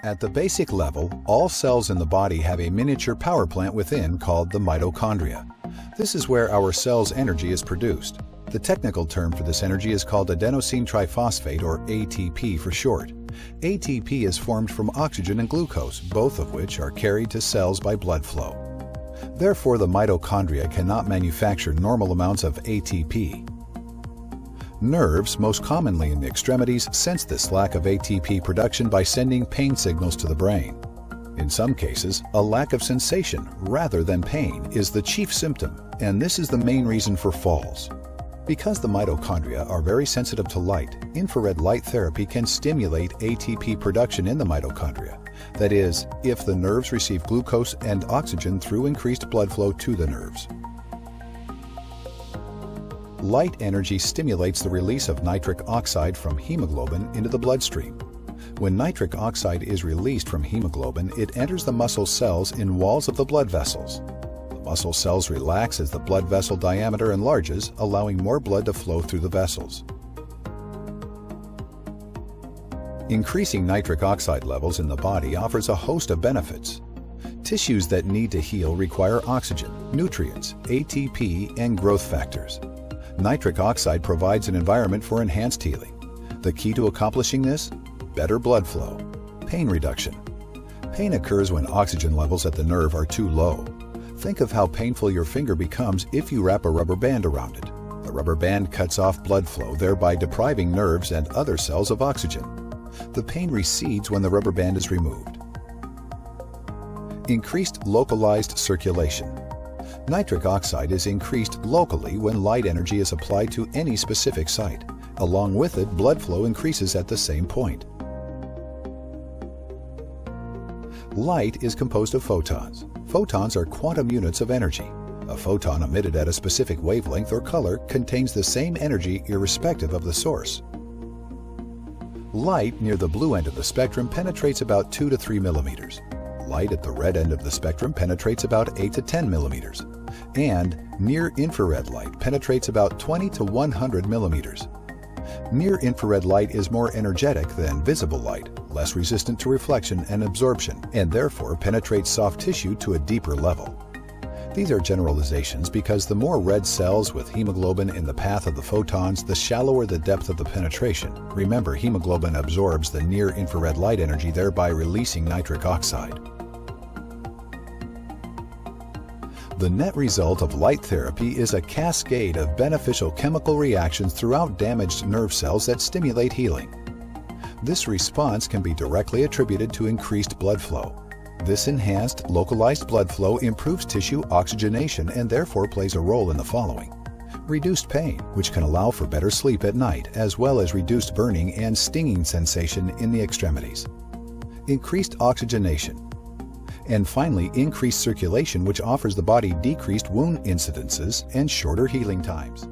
At the basic level, all cells in the body have a miniature power plant within called the mitochondria. This is where our cell's energy is produced. The technical term for this energy is called adenosine triphosphate, or ATP for short. ATP is formed from oxygen and glucose, both of which are carried to cells by blood flow. Therefore, the mitochondria cannot manufacture normal amounts of ATP. Nerves, most commonly in the extremities, sense this lack of ATP production by sending pain signals to the brain. In some cases, a lack of sensation rather than pain is the chief symptom, and this is the main reason for falls. Because the mitochondria are very sensitive to light, infrared light therapy can stimulate ATP production in the mitochondria. That is, if the nerves receive glucose and oxygen through increased blood flow to the nerves. Light energy stimulates the release of nitric oxide from hemoglobin into the bloodstream. When nitric oxide is released from hemoglobin, it enters the muscle cells in walls of the blood vessels. The muscle cells relax as the blood vessel diameter enlarges, allowing more blood to flow through the vessels. Increasing nitric oxide levels in the body offers a host of benefits. Tissues that need to heal require oxygen, nutrients, ATP, and growth factors. Nitric oxide provides an environment for enhanced healing. The key to accomplishing this? Better blood flow. Pain reduction. Pain occurs when oxygen levels at the nerve are too low. Think of how painful your finger becomes if you wrap a rubber band around it. The rubber band cuts off blood flow, thereby depriving nerves and other cells of oxygen. The pain recedes when the rubber band is removed. Increased localized circulation. Nitric oxide is increased locally when light energy is applied to any specific site. Along with it, blood flow increases at the same point. Light is composed of photons. Photons are quantum units of energy. A photon emitted at a specific wavelength or color contains the same energy irrespective of the source. Light near the blue end of the spectrum penetrates about 2 to 3 millimeters. Light at the red end of the spectrum penetrates about 8 to 10 millimeters. And near-infrared light penetrates about 20 to 100 millimeters. Near-infrared light is more energetic than visible light, less resistant to reflection and absorption, and therefore penetrates soft tissue to a deeper level. These are generalizations because the more red cells with hemoglobin in the path of the photons, the shallower the depth of the penetration. Remember, hemoglobin absorbs the near-infrared light energy, thereby releasing nitric oxide. The net result of light therapy is a cascade of beneficial chemical reactions throughout damaged nerve cells that stimulate healing. This response can be directly attributed to increased blood flow. This enhanced, localized blood flow improves tissue oxygenation and therefore plays a role in the following. Reduced pain, which can allow for better sleep at night, as well as reduced burning and stinging sensation in the extremities. Increased oxygenation. And finally, increased circulation, which offers the body decreased wound incidences and shorter healing times.